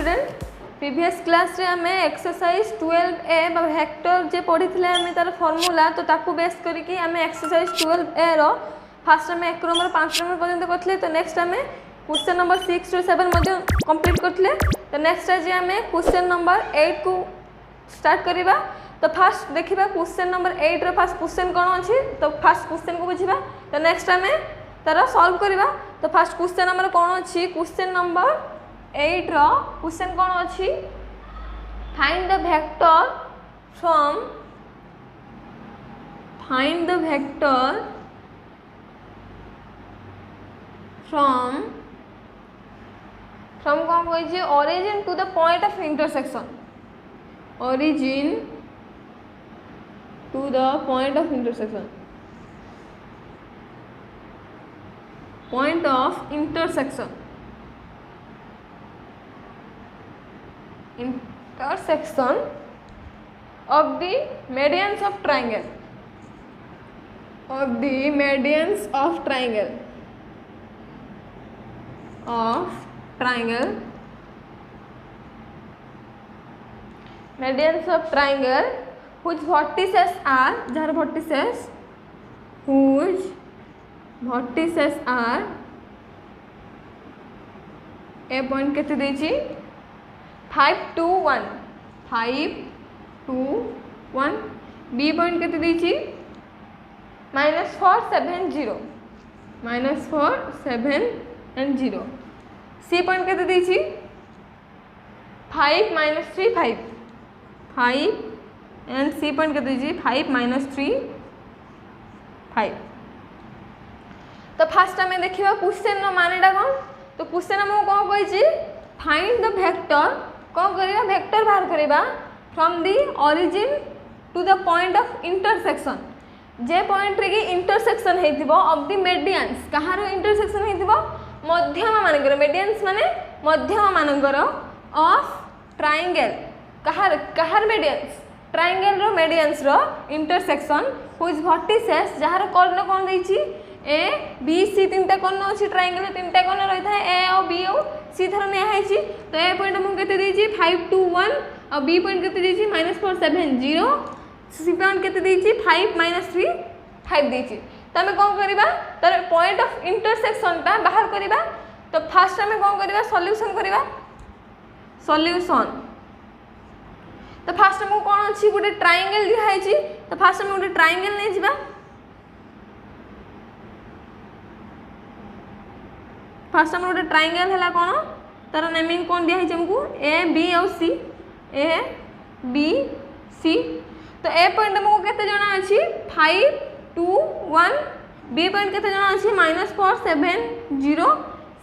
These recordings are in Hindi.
स्टूडेंट प्रीवियस क्लास रे आम एक्सरसाइज 12A वेक्टर जे पढ़ी आम तार फॉर्मूला तो ताकू बेस करके आम एक्सरसाइज 12A रो फास्ट आम 1 नंबर 5 नंबर पर्यंत करते तो नेक्स्ट आम क्वेश्चन नंबर 6 ରୁ 7 कंप्लीट करते तो नेक्स्ट आज आम क्वेश्चन नंबर 8 को स्टार्ट करवा। तो फास्ट देखा क्वेश्चन नंबर 8 रो फास्ट क्वेश्चन कौन अच्छी तो फास्ट क्वेश्चन को बुझा तो नेक्स्ट आम तार सॉल्व करवा। तो फास्ट क्वेश्चन नंबर कौन अच्छी क्वेश्चन नंबर 8 रो क्वेश्चन कौन अच्छी फाइंड द वेक्टर फ्रॉम कौन कही origin to the point of intersection, origin to the point of intersection, point of intersection of the medians of triangle, of the medians of triangle medians of triangle whose vertices are jar vertices whose vertices are a point केते देछि 5 2 1 5 2 1 b point केते देछि -4 7 0 -4 7 and 0 c point केते देछि 5 -3 5 5 and c point केते देछि 5 -3 5। तो फास्ट आम देखा क्वेश्चन मानेटा कौन तो क्वेश्चन आमको कौन कही फाइंड द वेक्टर कौन करवा वेक्टर बाहर करवा from the origin to the point of intersection जे पॉइंट रे इंटरसेक्शन होइतिबो ऑफ द मेडियंस कहार इंटरसेक्शन होइतिबो मध्यम मानकर मेडियंस माने मध्यम मानकर ऑफ ट्रायंगल कहार मेडियंस ट्रायंगल रो मेडियंस रो इंटरसेक्शन व्हिच वर्टिसेस जहार कर्ण कौन देछि ए बी सी तीनटा कर्ण अच्छी ट्रायंगल तीनटा कर्ण रही था ए और बी और सी थर नियाई तो ए पॉइंट मुझे केते देछि 5 2 1 और बी पॉइंट केते देछि -4 7 0 सी पॉइंट केते देछि 5 -3 5 देछि तो हमें कौन करबा तर पॉइंट ऑफ इंटरसेक्शन ता बाहर करबा। तो फास्ट हमें कौन करबा सॉल्यूशन करबा सॉल्यूशन। तो फास्ट हमको कौन अच्छी गोटे ट्रायंगल दिखाई तो फास्ट हम गोटे ट्रायंगल नहीं जिबा फास्ट हम गोटे ट्रायंगल है कौन तार नेमिंग कौन दिखाई हमको ए बी और सी ए बी सी। तो ए पॉइंट हमको केते जना अछि 5 2 1 बी पॉइंट केते जना अछि -4 7 0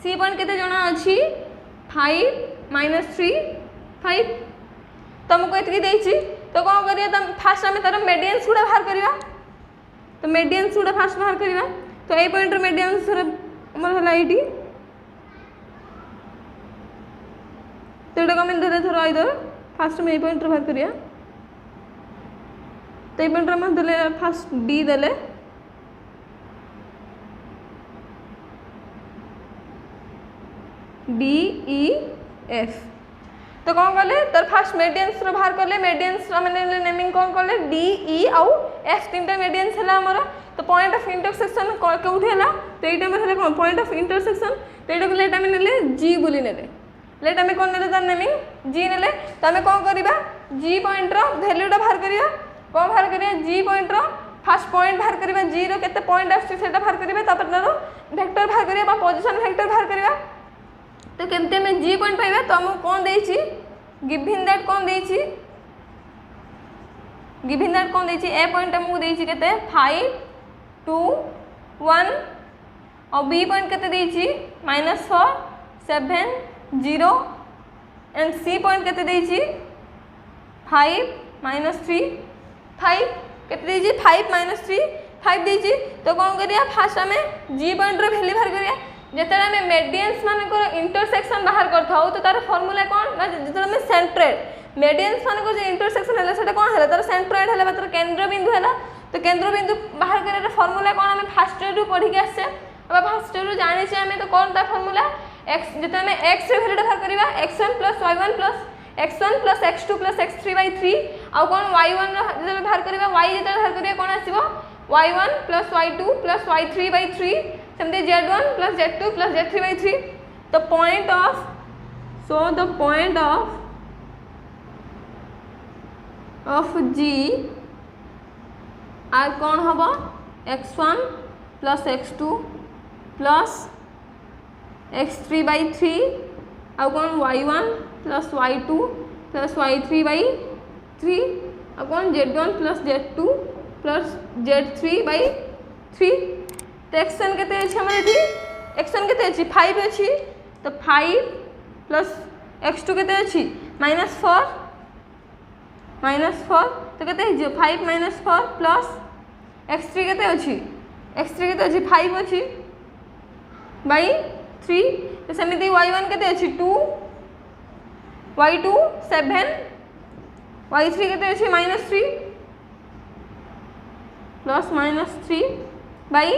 सी पॉइंट केते जना अछि 5 -3 5। तो हमको इतकी देछि तो कौन करिया तो फास्ट हमें तार मेडियंस गुडा बाहर करबा। तो मेडियंस गुडा फास्ट बाहर करबा तो ए पॉइंट रो मेडियंस हमर हला एडी तो एटा कमेंट देले थोड़ा इधर फास्ट में ए पॉइंट बाहर करिया। तो ए पॉइंट हम देले फास्ट डी देले डी ई एफ। तो कौन कले तर फास्ट मेडियंस रो बाहर करले मेडियंस माने नेमिंग कौन करले डी ई आउ एफ तीनटा मेडियंस हला हमर। तो पॉइंट ऑफ इंटरसेक्शन कोउठी हला तो एटा में हला कौन पॉइंट ऑफ इंटरसेक्शन तो एटा को लेटा में नेले जी बोली नेले लेट आम कौन नेले तार नेमिंग जी नेले। तो आम कौन करवा जी पॉइंट रो वैल्यूटा बाहर करिया कौन बाहर करिया जी पॉइंट रो फास्ट पॉइंट बाहर करिया जी रो केते पॉइंट आछी सेटा बाहर करिया तापर तारो वेक्टर बाहर करिया बा पोजीशन वेक्टर बाहर करिया। तो केमते में जी पॉइंट पाइबा तो हमको कौन देछि गिवन दैट कौन देछि गिवन दैट कौन देछि ए पॉइंट हमको देछि केते 5 2 1 और बी पॉइंट केते देछि -4 7 0 एंड सी पॉइंट केते देछि 5 -3 5 केते देछि 5 -3 5 देछि। तो कौन करिया फास्ट हमें जी पॉइंट रो वैल्यू बाहर करिया जेते हमें मेडियंस मानकर इंटरसेक्शन बाहर करथाउ तो तार फार्मूला कौन ना जेते हमें सेंट्रोइड मेडियंस मानकर जे इंटरसेक्शन हला सेटा कौन हला तार सेंट्रोइड हला तार केंद्र बिंदु हला। तो केंद्र बिंदु बाहर करिया फार्मूला कौन हमें फास्ट रू पढ़ी के आसे अब फास्ट रू जानि छी हमें तो कौन ता फार्मूला x जते में x रे वैल्यू बाहर करबा x1 + y1 + x1 + x2 + x3/3 आ कोन y1 जते बाहर करबा y जते बाहर करबा कोन आसीबो y1 + y2 + y3/3 सेमते z1 + z2 + z3/3 the point of G आर कौन हम x1 + x2 + x3/3 आ कौन y1 + y2 + y3/3 आ कौन z1 + z2 + z3/3 तो एक्शन केते अछि हमर एठी एक्शन केते अछि 5 अछि तो 5 + x2 केते अछि -4 तो केते अछि 5 - 4 + x3 केते अछि x3 केते अछि 5 अछि बाई 3 तो सेमिति y1 केते अछि 2 y2 7 y3 केते अछि -3 +-3 बाई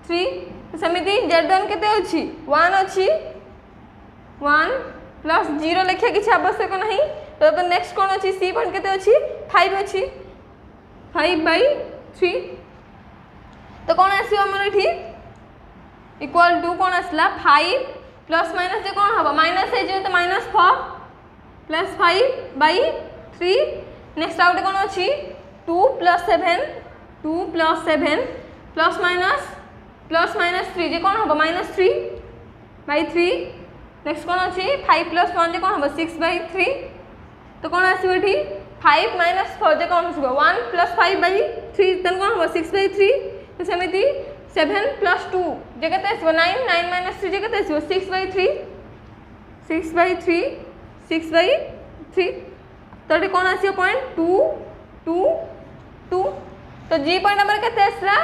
3 तो सेमिति z1 केते अछि 1 अछि 1 + 0 लिखिया किछि आवश्यक नहीं तो नेक्स्ट कोन अछि सी पॉइंट केते अछि 5 अछि 5/3 तो कोन आसीबो हमर एठी इक्वल टू कोन आसला 5 ± जे कोन हबो माइनस हे जे तो -4 + 5/3 नेक्स्ट आउट कोन अछि 2 + 7 +-3 जे कोन हबो -3/3 नेक्स्ट कोन अछि 5 + 1 जे कोन हबो 6/3 तो कोन आसीबो एठी 5 - 4 जे कोन आसीबो 1 + 5/3 तन कोन हबो 6/3 तो सेमिति 7 + 2 जे केते आसीबो 9 9 - 3 जे केते आसीबो 6/3 तो एठी कोन आसीबो पॉइंट 2 2 2 तो जी पॉइंट हमर केते आसला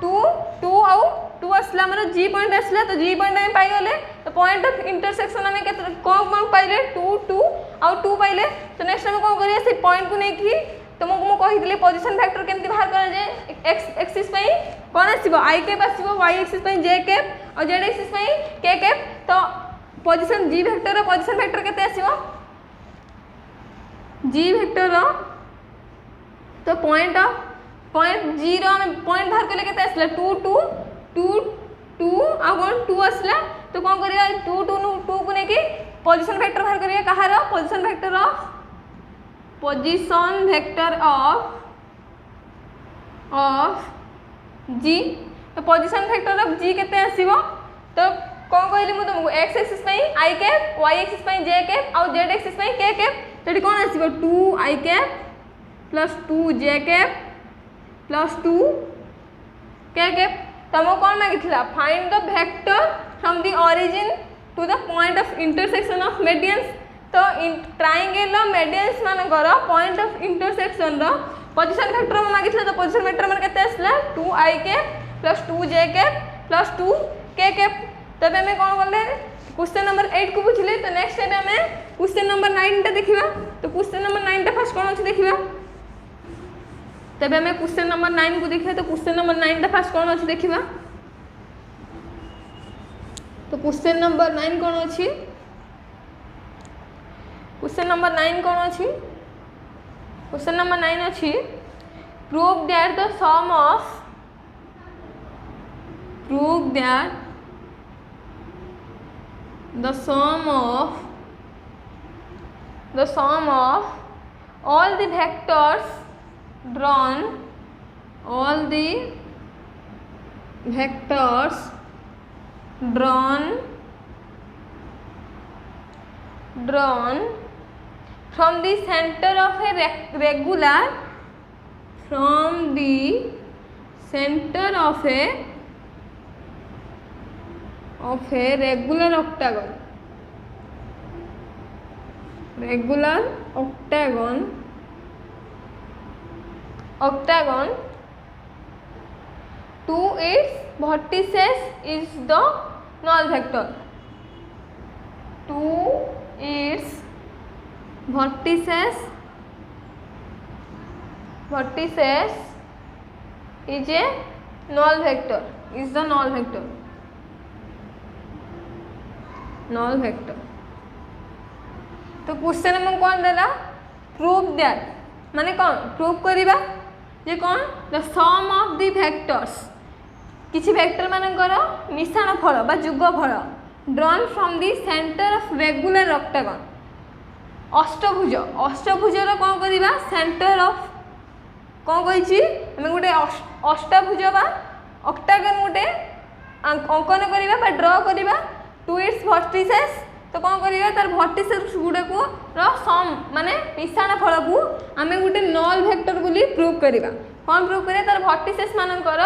2 2 आउ 2 आसला हमर जी पॉइंट आसला तो जी पॉइंट हम पाई गेले तो पॉइंट ऑफ इंटरसेक्शन हमें केते कोन पाइले 2 2 आउ 2 पाइले तो नेक्स्ट हम कोन करिया से पॉइंट को नै की तुमको मु कहि दिले पोजीशन फैक्टर केमति बाहर कर जे x एक्सिस पई कोन आसीबो i कैप आसीबो y एक्सिस पई j कैप और z एक्सिस पई k कैप तो पोजीशन g वेक्टर रो पोजीशन वेक्टर केते आसीबो g वेक्टर रो तो पॉइंट g रो हम पॉइंट बाहर करले केते आसला 2 2 2 2 आ कोन 2 आसला तो कोन करिया 2 2 2 को ने की पोजीशन वेक्टर बाहर करिया कहार पोजीशन वेक्टर ऑफ g तो पोजीशन वेक्टर ऑफ g केते आसीबो तो कोन कहली मु तुमको x एक्सिस पई i कैप y एक्सिस पई j कैप और z एक्सिस पई k कैप तो कोन आसीबो 2 i cap + 2 j cap + 2 k cap तमो कोन मागितला find the vector from the origin to the point of intersection of medians तो ट्रायंगल रो मेडियंस मानकर पॉइंट ऑफ इंटरसेक्शन रो पोजीशन वेक्टर मागितला तो पोजीशन वेक्टर मन केते आसला 2i cap + 2j cap + 2k cap तबे हमें कोन करले क्वेश्चन नंबर 8 को बुझले तो नेक्स्ट टाइम हमें क्वेश्चन नंबर 9 टा देखिबा तो क्वेश्चन नंबर 9 टा फर्स्ट कोन अछि देखिबा तबे हमें क्वेश्चन नंबर 9 को देखिबा तो क्वेश्चन नंबर 9 टा फर्स्ट कोन अछि देखिबा तो क्वेश्चन नंबर 9 कोन अछि क्वेश्चन नंबर 9 कोन अछि क्वेश्चन नंबर 9 अछि prove that the sum of all the vectors drawn from the center of a regular octagon to its vertices is the null vector. To its vertices is a null vector, is the null vector. Null vector. तो क्वेश्चन में कौन देला प्रूव दैट माने कौन प्रूव करिबा जे कौन the sum of the vectors किछि वेक्टर मानकर मिश्रण फल बा युगफल drawn from the centre of regular octagon अष्टभुज अष्टभुजर कौन करिबा सेंटर ऑफ कौन कहिछि हमें गोटे अष्टभुज बा ऑक्टागन गोटे अंकन करिबा बा ड्रॉ करिबा टू इट्स वर्टिसेस। तो कौन करिबा तार वर्टिसेस गुडे को रो सम माने मिश्रण फल को आमे गोटे नल वेक्टर बोली प्रूव करिबा। कौन प्रूव करिया तार वर्टिसेस मानकर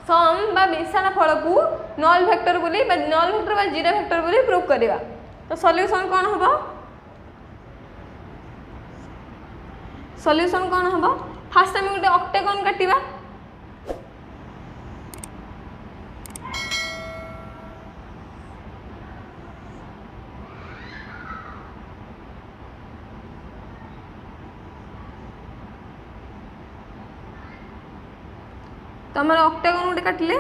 सम बा मिश्रण फल को नल वेक्टर बोली बा नल वेक्टर बा जीरो वेक्टर बोली प्रूव करिबा। तो सॉल्यूशन कौन हबो सॉल्यूशन कौन हबो फास्ट आमे गोटे ऑक्टागन काटिबा। तो हमारे ऑक्टागन गोटे काटिले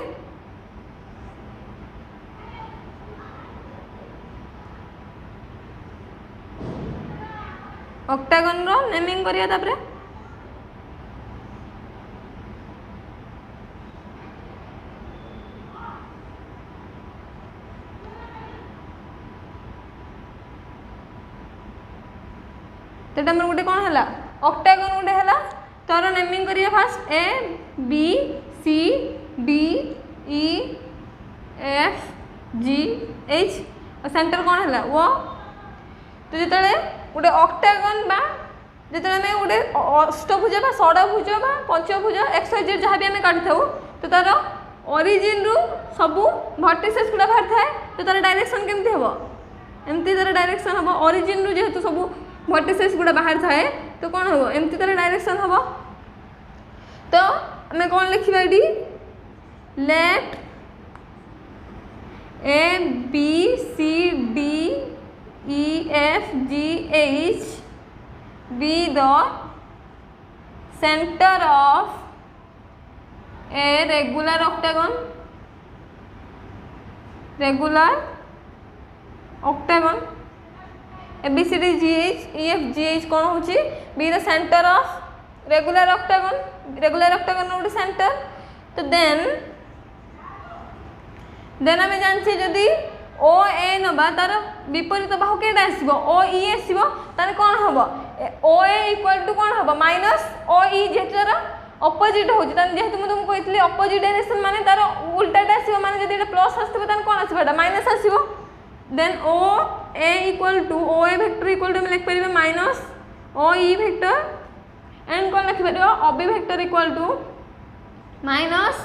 ऑक्टागन रो नेमिंग करिया तापरे तेटा हमर गोटे कोन हला ऑक्टागन गोटे हला तार नेमिंग करिया first A B C D E F G H और सेंटर कौन है वो। तो जिते गोटे ऑक्टागन बा जिते आम गोटे अष्टभुज बा षडभुज बा पंचभुज एक्स वाई जेड जहाँ भी आम काटी था तो तार ओरिजिन रु सबू वर्टिसेस गुड़ा बाहर थाए। तो तार डायरेक्शन केमती हम एमती तार डायरेक्शन हम ओरिजिन रु जेहेतु सबू वर्टिसेस गुड़ा बाहर थाए तो कौन हम एमती तार डायरेक्शन हम। तो आम कौन लिखा ये let A B C D E F G H be the centre of a regular octagon A B C D G H E F G H कौन हो be the centre of regular octagon गोटे सेंटर। तो देन आम जानछे जदि ओ ए नबा तार विपरीत बाहु केटा आसीबो ओ ई आसीबो ताने कोन हबो ओ ए इक्वल टू कोन हबो माइनस ओ ई जेहेतु तार ऑपोजिट होची ताने जेहेतु मु तुमको कहतली ऑपोजिट डायरेक्शन माने तार उल्टाटा आसीबो माने जदि एटा प्लस आसीबो ताने कोन आसीबो एटा माइनस आसीबो। Then O A equal to O A vector equal to हम लिख परिबे minus O E vector and कौन लिख पार OB vector equal to minus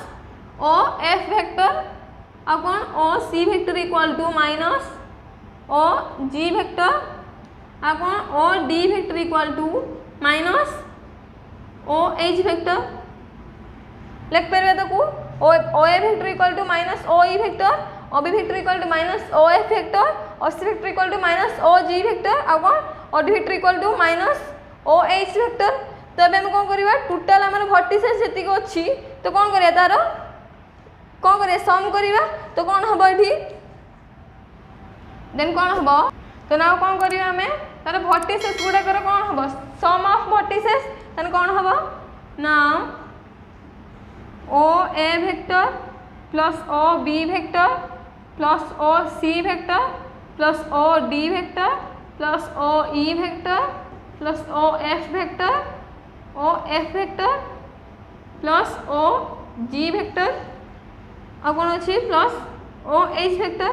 O F vector आ कौन O C vector equal to minus O G vector आ कौन O D vector equal to minus O H vector लिख पारे। तो O A vector equal to minus O E vector OB vector equal to minus O F vector O C vector equal to minus O G vector आ कौन O D vector equal to minus O H vector. तो अब कौन करवा टोटाल आम वर्टिसेस जी अच्छी तो कौन करिया तार कौन करिया सम करवा तो कौन हम ये देन कौन हम तो ना कौन करवा आम तार वर्टिसेस गुड़ाकर कौन हम सम ऑफ वर्टिसेस देन कौन हम ना O A vector plus O B vector plus O C vector plus O D vector plus O E vector plus O F vector O F vector plus O G vector आ कौन अच्छी प्लस ओ एच वेक्टर।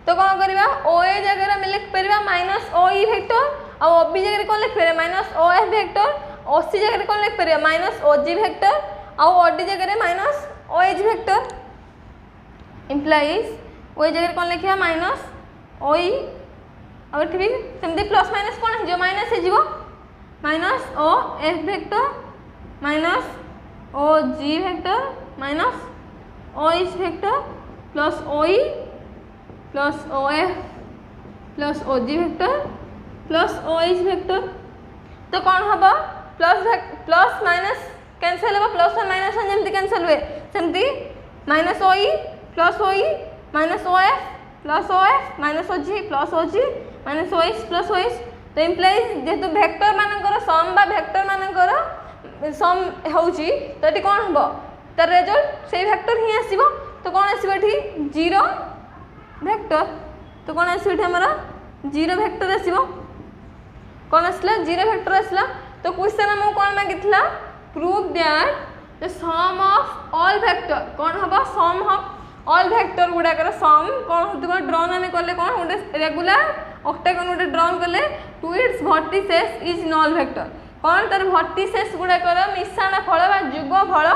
तो कौन करवा ओ ए जगह में लिख पार माइनस ओ ई वेक्टर आ ओ बी जगह कौन लिख पार minus O F vector O C जगह कौन लिख पार माइनस ओ जी वेक्टर आ ओ डी जगह minus O H vector implies O A जगह कौन लिखा माइनस ओ ई और ठीक सेमती प्लस माइनस कौन हो माइनस हो minus O F vector minus O G vector minus O H vector plus O E plus O F plus O G vector plus O H vector. तो कौन हम प्लस माइनस कैंसल हम प्लस और माइनस जमी कैंसल हुए सेमती minus O E plus O E minus O F plus O F minus O G plus O G minus O H plus O H तो इम्प्लाइज जेहेतु भेक्टर मानकर सम बा भेक्टर मानकर सम होउची तो एटी कौन हम तार रिजल्ट से भेक्टर ही आसीबो तो कौन आसीबो एटी जीरो भेक्टर तो कौन आसीबो एटी हमर जीरो भेक्टर आसीबो कौन आसला जीरो भेक्टर आसला तो क्वेश्चन हमको कौन मागितला prove that the sum of all vector कौन हबो सम ऑफ ऑल वेक्टर गुडाकर सम कौन होतबो ड्रॉन आमे करले कौन गोटे रेगुलर ऑक्टागन गोटे ड्रॉन करले to its vertices is null vector कौन तार वर्टिसेस गुडाकर मिश्रण फल बा जुग फल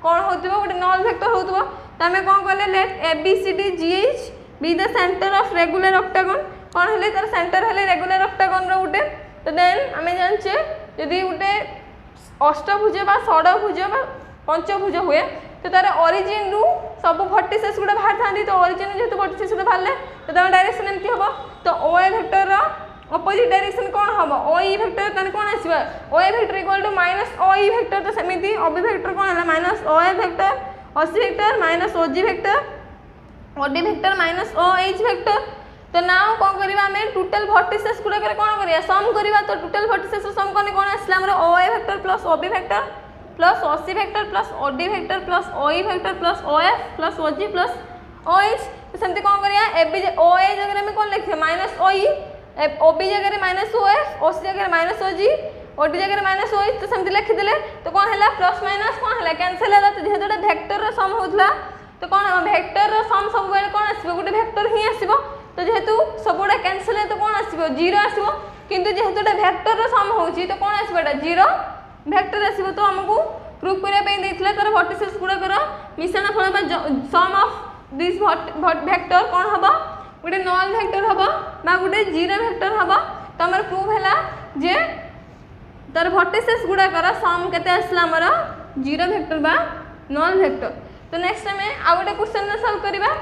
कौन होतबो गोटे नल वेक्टर होतबो त आमे कौन करले let A B C D G H be the centre of regular octagon कौन हेले तार सेंटर हेले रेगुलर ऑक्टागन रो गोटे तो देन आमे जानचे यदि गोटे अष्टभुज बा षडभुज बा पंचभुज हुए तो तार ओरिजिन रु सब वर्टिसेस गुडा बाहर थांदी तो ओरिजिन जेतु वर्टिसेस गुडा बाहरले तो तार डायरेक्शन एमती हबो तो ओ ए वेक्टर रो अपोजिट डायरेक्शन कौन हबो ओ ई वेक्टर तने कौन आसीबो O A vector equal to minus O E vector तो सेमिति ओ बी वेक्टर कौन हला minus O A vector O C vector minus O G vector O D vector minus O H vector तो नाउ कौन करिबा हमें टोटल वर्टिसेस गुडा करे कौन करिया सम करिबा तो टोटल वर्टिसेस सम कोने कौन आसला हमर O A vector plus O B vector plus O C vector plus O D vector plus O E vector plus O F plus O G plus O H तो सेमती कौन करिया ए बी ओ ए जगह में कौन लिखिए माइनस ओ ई ओ बी जगह minus O F O C जगह माइनस ओ जी ओ डी जगह माइनस ओ एच तो सेमती लिखि देले तो कौन हैला प्लस माइनस कौन हैला कैंसिल हैला तो जेहेतु वेक्टर रो सम होतला तो कौन हम वेक्टर रो सम सब बेले कौन आसीबो गोटे वेक्टर ही आसीबो तो जेहेतु सबुडा कैंसिल है तो कौन आसीबो जीरो आसीबो किंतु जेहेतु वेक्टर रो सम होउची तो कौन आसीबो एटा जीरो वेक्टर आसीबो तो हमकु प्रूफ करिया पे देथिला तार वर्टिसेस गुडा कर मिश्रण फल बा सम ऑफ दिस वेक्टर कौन हबो गोटे नल वेक्टर हबो बा गोटे जीरो वेक्टर हबो तो हमर प्रूफ हैला जे तार वर्टिसेस गुडा कर सम केते आसला हमर जीरो वेक्टर बा नल वेक्टर तो नेक्स्ट में आ गोटे क्वेश्चन सॉल्व करिबा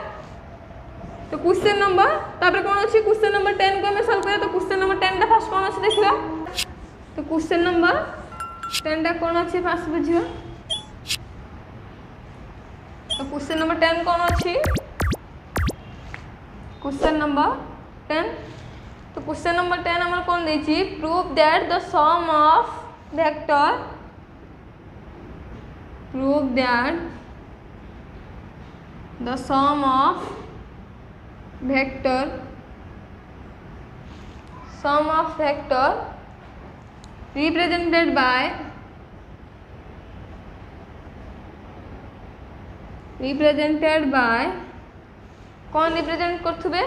तो क्वेश्चन नंबर तापर कौन अछि क्वेश्चन नंबर 10 को हमें सॉल्व करिया तो क्वेश्चन नंबर 10 दा फर्स्ट कौन अछि देखिबा तो क्वेश्चन नंबर 10 दा कौन अछि फर्स्ट बुझिबा तो क्वेश्चन नंबर 10 कौन अछि क्वेश्चन नंबर 10 तो क्वेश्चन नंबर 10 हमर कौन देछि prove that the sum of vector prove that the sum of vector represented by कौन रिप्रेजेंट करथुबे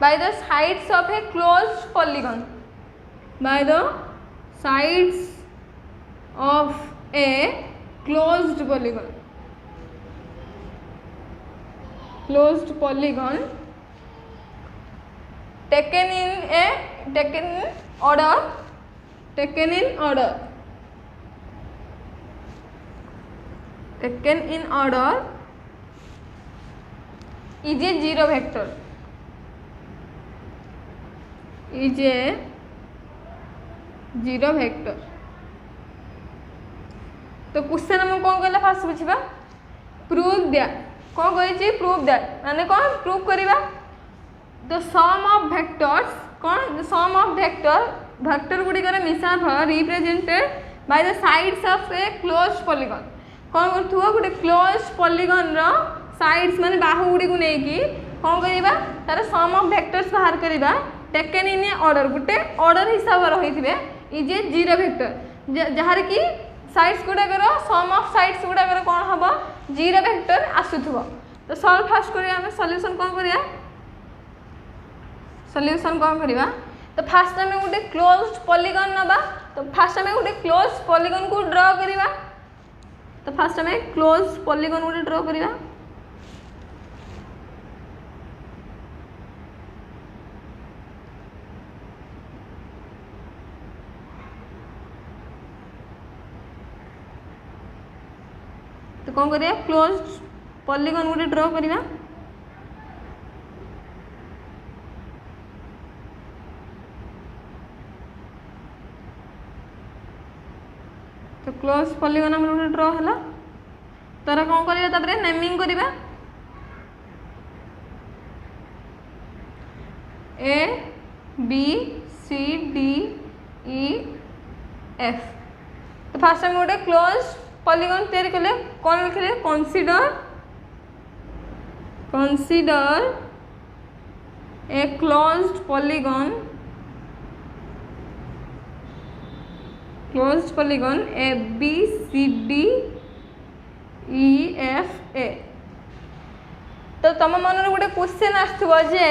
by the sides of a closed polygon by the sides of a closed polygon taken in order is a zero vector तो क्वेश्चन हम कौन कहला फास्ट बुझिबा प्रूव दैट कौन कही प्रूव दैट माने कौन प्रूव करिबा द सम ऑफ वेक्टर्स कौन द सम ऑफ वेक्टर गुडी करे मिश्रण फल represented by the sides of a closed polygon कौन करथुवा गुडी क्लोज्ड पॉलीगॉन रो साइड्स माने बाहु गुडी को नेकी कौन करिबा तार सम ऑफ वेक्टर्स बाहर करिबा टेकन इन ए ऑर्डर गुटे ऑर्डर हिसाब रहिथिबे इज ए जीरो वेक्टर जहार की साइड्स गुडा करो सम ऑफ साइड्स गुडा करो कौन हबो जीरो वेक्टर आसुथबो तो सॉल्व फास्ट करिया हम सॉल्यूशन कौन करिया सॉल्यूशन कौन करिबा तो फास्ट में गोटे क्लोज्ड पॉलीगॉन नबा तो फास्ट में गोटे क्लोज्ड पॉलीगॉन को ड्रा करिबा तो फास्ट में क्लोज्ड पॉलीगॉन गोटे ड्रा करिबा तो कौन करिया क्लोज्ड पॉलीगॉन गोटे ड्रा करिबा तो क्लोज पॉलीगॉन हम गोटे ड्रा हला तारा कौन करिया तापरे नेमिंग करिबा A B C D E F. तो फास्ट आम गोटे क्लोज पॉलीगन तैयारी कले कौन लिखले consider a closed polygon A B C D E F A. तो तुम मन गोटे क्वेश्चन आसुव जे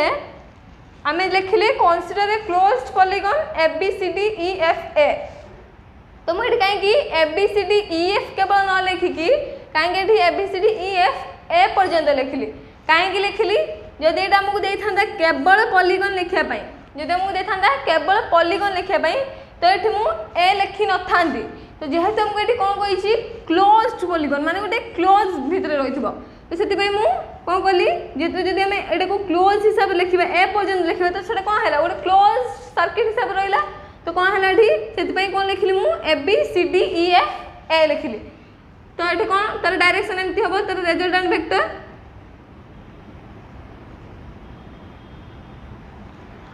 आम लिखिले consider a closed polygon A B C D E F A. तो मुझे कहीं A B C D E F केवल न लिखिकी कहीं A B C D E F ए पर्यंत लिखिली कहीं लिखिली जदि ये आमको देता केवल पॉलीगन लिखापी जदि आमको देता केवल पॉलीगन लिखापी तो ये मुझे लिखि न था। तो जेहेतु आमको ये कौन कही क्लोज्ड पॉलीगन माने गोटे क्लोज भितर रही तो से कौन कली जेहेतु जब आम ये क्लोज हिसाब से लिखा ए पर्यंत लिखा तो कौन है गोटे क्लोज सर्किट हिसाब से रहा। तो कौन है से कौन लिखिली मु A B C D E F A लिखिली। तो ये कौन तार डायरेक्शन एमती हम तार रेजल्टेंट वेक्टर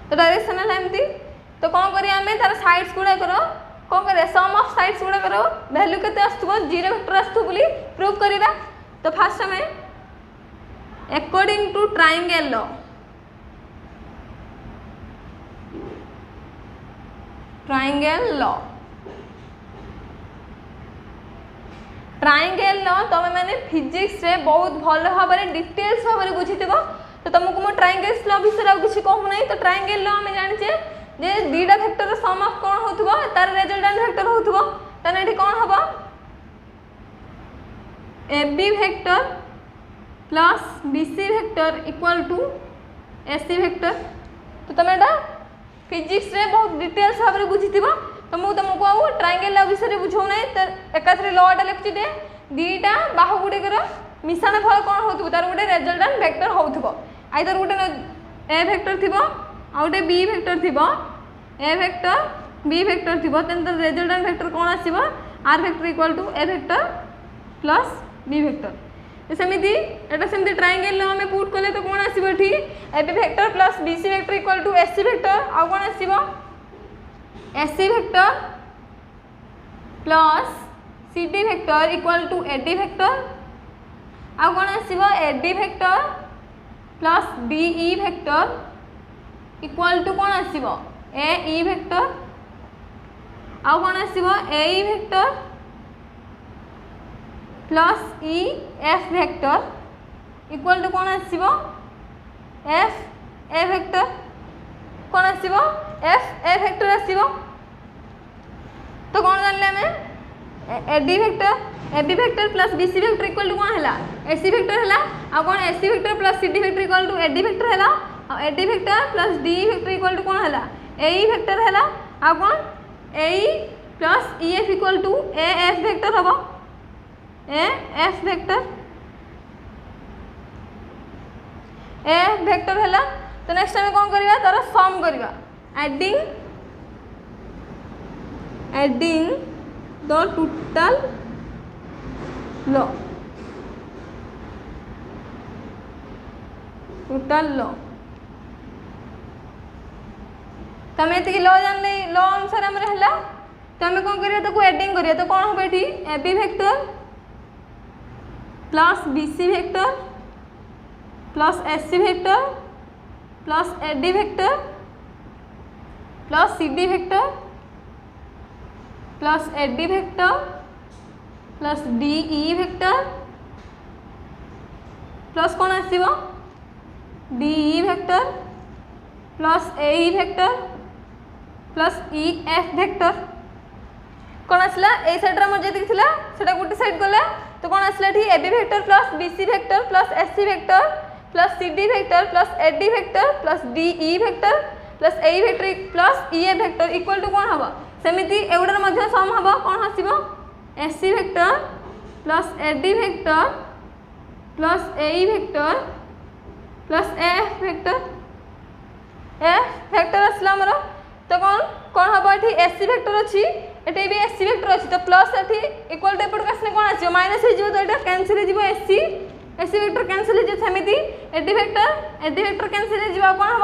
तो डायरेक्शन है एमती। तो कौन करिया आम तार साइड्स गुड़ा कर कौन करिया सम ऑफ साइड्स गुड़ा कर वैल्यू केते आसुथबो जीरो वेक्टर आसुथबो बोली प्रूव करिबा। तो फास्ट आम according to triangle law triangle law तुम मैंने फिजिक्स रे बहुत भल भाव में डिटेल्स भाव में बुझी थो। तो तुमको मो ट्रायंगल्स लॉ विषय आउ किसी कहूँ ना। तो ट्रायंगल लॉ आम जाने जे दीटा वेक्टर सम ऑफ कौन होथबो तार रिजल्टेंट वेक्टर होथबो तने एठी कौन हबो A B vector plus B C vector equal to A C vector. तो तुम एटा फिजिक्स रे बहुत डिटेल्स भाव में बुझी थो। तो मुझे तुमको आउ ट्रायंगल लॉ विषय बुझाऊ ना। तो एकाथरे लॉटा लिखुची दे दीटा बाहु गुड़िकर मिशाण फल कौन हो तार गोटे रिजल्टेंट वेक्टर हो आइदर गोटे ए वेक्टर थी आउ गोटे बी वेक्टर थी ए वेक्टर बी वेक्टर थी तेन तर रिजल्टेंट वेक्टर कौन आसो R vector equal to A vector plus B vector. सेमती एटा सेमती ट्रायंगल लॉ में पुट कले तो कौन आसो A B vector plus B C vector equal to A C vector आउ कौन आसो A C vector plus C D vector equal to A D vector आउ कौन आसो A D vector plus D E vector equal to कौन आसो ए ई वेक्टर आउ कौन आसो A E vector plus E F vector equal to कौन आसो एफ ए वेक्टर कौन आसो एफ ए वेक्टर आसो। तो कौन जानले आम A D vector A B vector plus B C vector equal to कौन है ए सी वेक्टर है आ कौन A C vector plus C D vector equal to A D vector है A D vector plus D vector equal to कौन है ए ई वेक्टर है आ कौन A E plus E F equal to A F vector हम A F vector A vector है। तो नेक्स्ट आम कौन करवा तार सम करवा एडिंग द टोटल लॉ तो आम ये लॉ जान लॉ अनुसार आम है तो आम कौन करिया तो एडिंग करिया तो कौन हम ये A B vector plus B C vector plus A C vector plus A D vector plus C D vector plus A D vector plus D E vector plus कौन आसो D E vector plus A E vector plus E F vector कौन आसला ए साइड रे मोर जति थिला सेटा गोटे साइड गला तो कौन आसला ठी A B vector plus B C vector plus A C vector plus C D vector plus A D vector plus D E vector plus A vector plus E A vector equal to कौन हम सेमिति एगुडार मध्य सम हम कौन आसो A C vector plus A D vector plus A E vector plus F vector आसला आमर तो कौन कौन हम ये एस सी वेक्टर अच्छी ये भी एस सी वेक्टर अच्छी तो प्लस ये इक्वल टू एपट आसने कौन आस माइनस हो कैनसल हो एस सी वेक्टर कैनसल हो सेमती एडी वेक्टर कैनसल हो कौन हम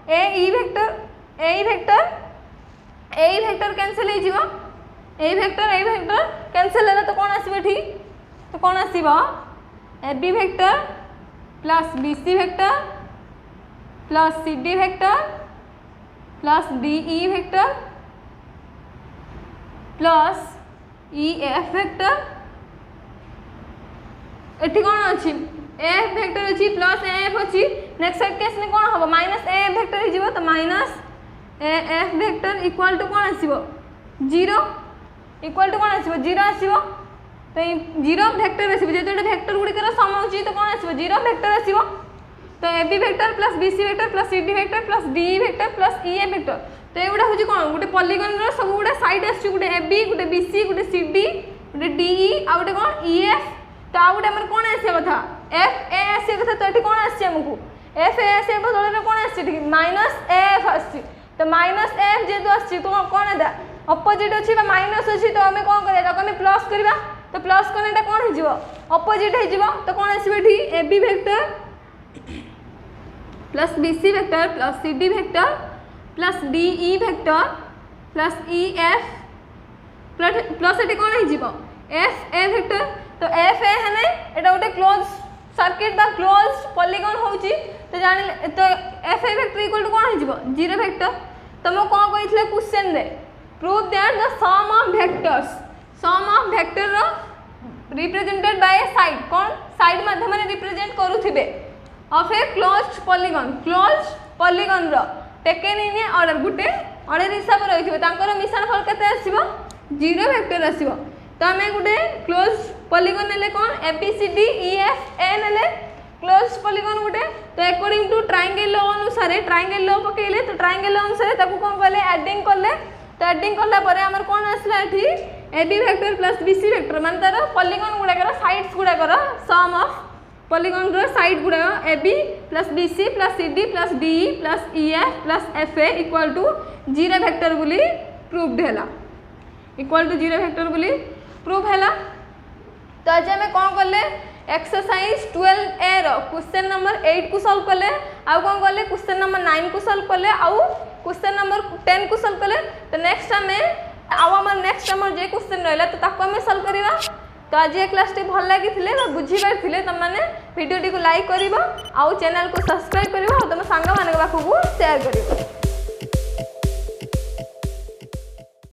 ए ई वेक्टर कैंसिल हो ए वेक्टर कैंसिल है तो कौन आसो एठी तो कौन आसीबो A B vector plus B C vector plus C D vector plus D E vector plus E F vector एठी कौन अच्छी एफ वेक्टर अच्छी प्लस एफ अच्छी नेक्स्ट साइड केस में कौन हम माइनस ए एफ वेक्टर हो तो minus A F vector equal to कौन आसीबो 0 इक्वल टू कौन आसीबो 0 आसीबो तो 0 वेक्टर आसीबो जेतो वेक्टर गुडी सम होची तो कौन आसीबो 0 वेक्टर आसीबो तो A B vector plus B C vector plus C D vector plus D E vector plus E F vector तो एगुड़ा हूँ कौन गोटे पॉलीगन रो सब गुड़ा साइड आस गोटे ए बी गोटे बी सी गोटे सी डी गोटे डी ई आ गोटे कौन ई एफ तो आ गोटे आम कौन आसा कथा एफ ए आसा कथा तो ये कौन आमको एफ ए आसा बदल में कौन आस माइनस एफ आस तो माइनस एफ जेहतु आस तो कौन है अपोजिट अच्छी माइनस अच्छी तो आम कौन करें प्लस करवा तो प्लस करने कौन हो अपोजिट हो तो कौन आसो A B vector plus B C vector plus C D vector plus D E vector plus E F plus ये कौन हो एफ ए वेक्टर तो एफ ए है एटा गोटे क्लोज सर्किट बा क्लोज पॉलीगन होची तो जान तो F A vector equal to कौन हो 0 वेक्टर तो मैं कौन कही क्वेश्चन रे prove that the sum of vector represented by a side कौन साइड माध्यम रिप्रेजेंट करुथिबे ऑफ ए क्लोज्ड पॉलीगन रो टेकन इन ए ऑर्डर गुटे ऑर्डर हिसाब रही तांकर मिश्रण फल केते आसीबो 0 वेक्टर आसीबो तो आम गोटे क्लोज पॉलीगन नेले कौन A B C D E F A नेले क्लोज पॉलीगन गोटे तो अकॉर्डिंग टू ट्रायंगल लॉ अनुसार ट्रायंगल लॉ पकेले तो ट्रायंगल लॉ अनुसार ताको कौन कहले एडिंग कले तो एडिंग कला परे हमर कौन आसला एठी A B vector plus B C vector माने तार पॉलीगन गुडाकर साइड्स गुडाकर सम ऑफ पॉलीगन रो साइड गुडा A B plus B C plus C D plus D E plus E F plus F A equal to 0 vector बोली प्रूव्ड हैला इक्वल टू 0 वेक्टर बोली प्रूव हैला तो आज आम कौन कले एक्सरसाइज 12A रो क्वेश्चन नंबर 8 को सॉल्व कले आउ कौन कले क्वेश्चन नंबर 9 को सॉल्व कले आउ क्वेश्चन नंबर 10 को सॉल्व कले तो नेक्स्ट आम आउ नेक्स्ट आम जे क्वेश्चन रहला तो ताको आम सॉल्व करबा तो आज ये क्लास टी भल लगी बुझी पारे तुम मैंने वीडियो टी को लाइक कर चैनल को सब्सक्राइब कर तुम सांग मान पाखक सेयार कर।